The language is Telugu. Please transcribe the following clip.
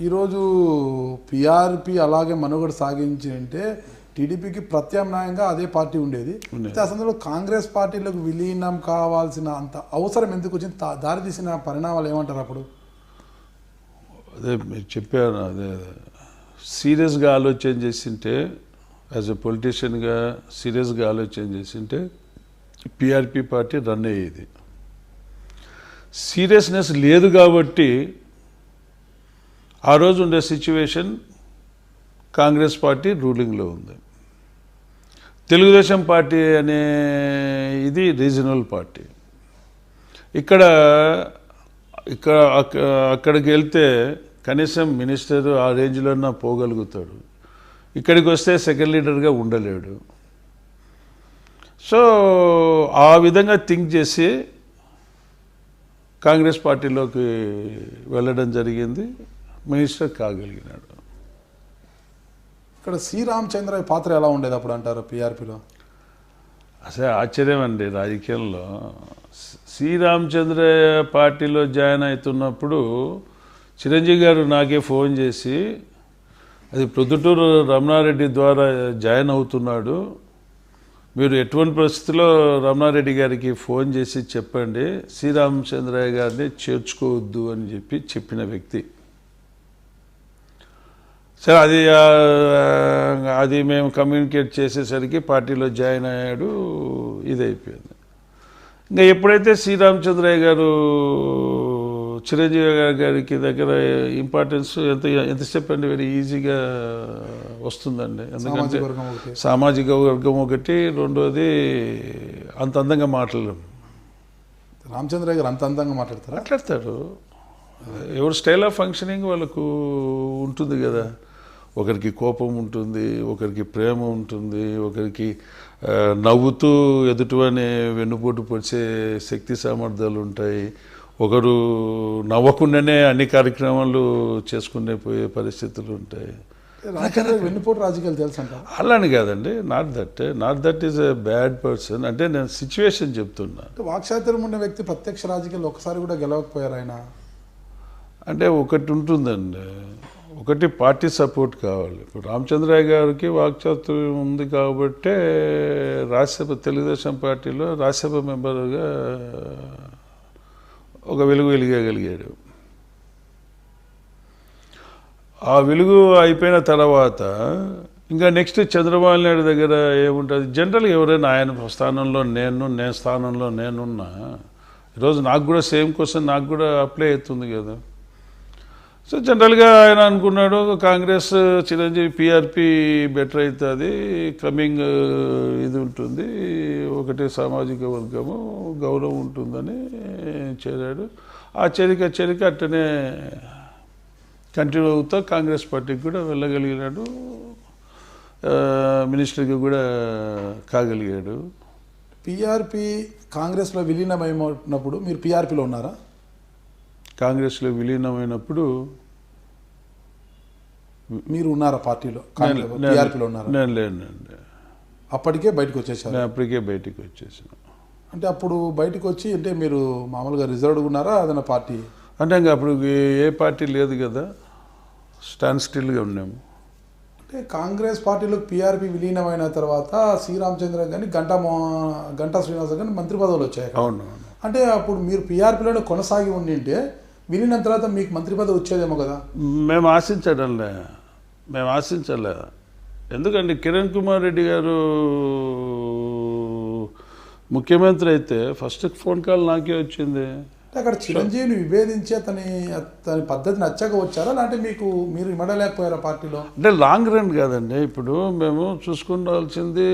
ఈరోజు పిఆర్పి అలాగే మనుగడ సాగించి అంటే టీడీపీకి ప్రత్యామ్నాయంగా అదే పార్టీ ఉండేది. అయితే ఆ సందర్భంలో కాంగ్రెస్ పార్టీలకు విలీనం కావాల్సిన అంత అవసరం ఎందుకు వచ్చింది, దారి తీసిన పరిణామాలు ఏమంటారు అప్పుడు? అదే మీరు చెప్పారు, అదే సీరియస్గా ఆలోచన చేసింటే, యాజ్ ఎ పొలిటీషియన్గా సీరియస్గా ఆలోచన చేసింటే పిఆర్పి పార్టీ రన్ అయ్యేది. సీరియస్నెస్ లేదు కాబట్టి ఆ రోజు ఉండే సిచ్యువేషన్ కాంగ్రెస్ పార్టీ రూలింగ్లో ఉంది. తెలుగుదేశం పార్టీ అనే ఇది రీజనల్ పార్టీ. ఇక్కడ అక్కడికి వెళ్తే కనీసం మినిస్టర్ ఆ రేంజ్లోనే పోగలుగుతాడు. ఇక్కడికి వస్తే సెకండ్ లీడర్గా ఉండలేడు. సో ఆ విధంగా థింక్ చేసి కాంగ్రెస్ పార్టీలోకి వెళ్ళడం జరిగింది. మినిస్టర్ కాగలిగినాడు. ఇక్కడ శ్రీరామచంద్ర పాత్ర ఎలా ఉండేది అప్పుడు అంటారు పిఆర్పిలో? అసలు ఆశ్చర్యం అండి రాజకీయంలో. శ్రీరామచంద్ర పార్టీలో జాయిన్ అవుతున్నప్పుడు చిరంజీవి గారు నాకే ఫోన్ చేసి, అది ప్రొద్దుటూరు రమణారెడ్డి ద్వారా జాయిన్ అవుతున్నాడు, మీరు ఎటువంటి పరిస్థితుల్లో రమణారెడ్డి గారికి ఫోన్ చేసి చెప్పండి శ్రీరామచంద్రయ్య గారిని చేర్చుకోవద్దు అని చెప్పిన వ్యక్తి. సరే, అది మేము కమ్యూనికేట్ చేసేసరికి పార్టీలో జాయిన్ అయ్యాడు. ఇదైపోయింది. ఇంకా ఎప్పుడైతే శ్రీరామచంద్రయ్య గారు చిరంజీవి గారికి దగ్గర ఇంపార్టెన్స్ ఎంతసేపు అండి వెరీ ఈజీగా వస్తుందండి. ఎందుకంటే సామాజిక వర్గం ఒకటి, రెండోది అంత అందంగా మాట్లాడలేం. రామచంద్రయ్య గారు అంత అందంగా మాట్లాడతారు. ఎవరి స్టైల్ ఆఫ్ ఫంక్షనింగ్ వాళ్ళకు ఉంటుంది కదా. ఒకరికి కోపం ఉంటుంది, ఒకరికి ప్రేమ ఉంటుంది, ఒకరికి నవ్వుతూ ఎదుటివని వెన్నుపోటు పొడిచే శక్తి సామర్థ్యాలు ఉంటాయి. ఒకరు నవ్వకుండానే అన్ని కార్యక్రమాలు చేసుకునే పోయే పరిస్థితులు ఉంటాయి. వెన్నుపోటు రాజకీయాలు తెలుసు అంట. అలాని కాదండి, not that is a bad person. అంటే నేను సిచ్యువేషన్ చెప్తున్నా. వాక్చాతుర్యం ఉన్న వ్యక్తి ప్రత్యక్ష రాజకీయాలు ఒకసారి కూడా గెలవకపోయారు ఆయన. అంటే ఒకటి ఉంటుందండి, ఒకటి పార్టీ సపోర్ట్ కావాలి. ఇప్పుడు రామచంద్రయ్య గారికి వాక్చాతుర్యం ఉంది కాబట్టే రాజ్యసభ తెలుగుదేశం పార్టీలో రాజ్యసభ మెంబర్గా ఒక వెలుగు వెలిగగలిగాడు. ఆ వెలుగు అయిపోయిన తర్వాత ఇంకా నెక్స్ట్ చంద్రబాబు నాయుడు దగ్గర ఏముంటుంది, జనరల్గా ఎవరైనా ఆయన స్థానంలో నేను స్థానంలో నేనున్నా ఈరోజు నాకు కూడా సేమ్ క్వశ్చన్ నాకు కూడా అప్లై అవుతుంది కదా. సో జనరల్గా ఆయన అనుకున్నాడు కాంగ్రెస్ చిరంజీవి పిఆర్పి బెటర్ అవుతుంది, కమింగ్ ఇది ఉంటుంది, ఒకటే సామాజిక వర్గము గౌరవం ఉంటుందని చేరాడు. ఆ చేరిక అట్టనే కంటిన్యూ అవుతా కాంగ్రెస్ పార్టీకి కూడా వెళ్ళగలిగినాడు, మినిస్టర్కి కూడా కాగలిగాడు. పిఆర్పి కాంగ్రెస్లో విలీనమైనప్పుడు మీరు పిఆర్పిలో ఉన్నారా? కాంగ్రెస్లో విలీనమైనప్పుడు మీరు ఉన్నారా పార్టీలో? పిఆర్పిలో ఉన్నారా? నేను లేనండి. అప్పటికే బయటకు వచ్చేసారు? నేను అప్పటికే బయటకు వచ్చేసాను. అంటే అప్పుడు బయటకు వచ్చి అంటే మీరు మామూలుగా రిజర్వ్డ్ ఉన్నారా ఏదైనా పార్టీ? అంటే ఇంకా అప్పుడు ఏ పార్టీ లేదు కదా, స్టాండ్ స్టిల్గా ఉన్నాము. అంటే కాంగ్రెస్ పార్టీలో పిఆర్పి విలీనమైన తర్వాత శ్రీరామచంద్ర కానీ గంటా శ్రీనివాస కానీ మంత్రి పదవులు వచ్చాయి. అవును. అంటే అప్పుడు మీరు పిఆర్పిలోనే కొనసాగి ఉండింటే విలీనం తర్వాత మీకు మంత్రి పదవి వచ్చేదేమో కదా. మేము ఆశించలే. ఎందుకంటే కిరణ్ కుమార్ రెడ్డి గారు ముఖ్యమంత్రి అయితే ఫస్ట్ ఫోన్ కాల్ నాకే వచ్చింది. అక్కడ చిరంజీవిని విభేదించి అతని పద్ధతి నచ్చక వచ్చారా, లేదంటే మీరు ఇమడలేకపోయారా పార్టీలో? అంటే లాంగ్ రన్ కాదండి. ఇప్పుడు మేము చూసుకోవాల్సింది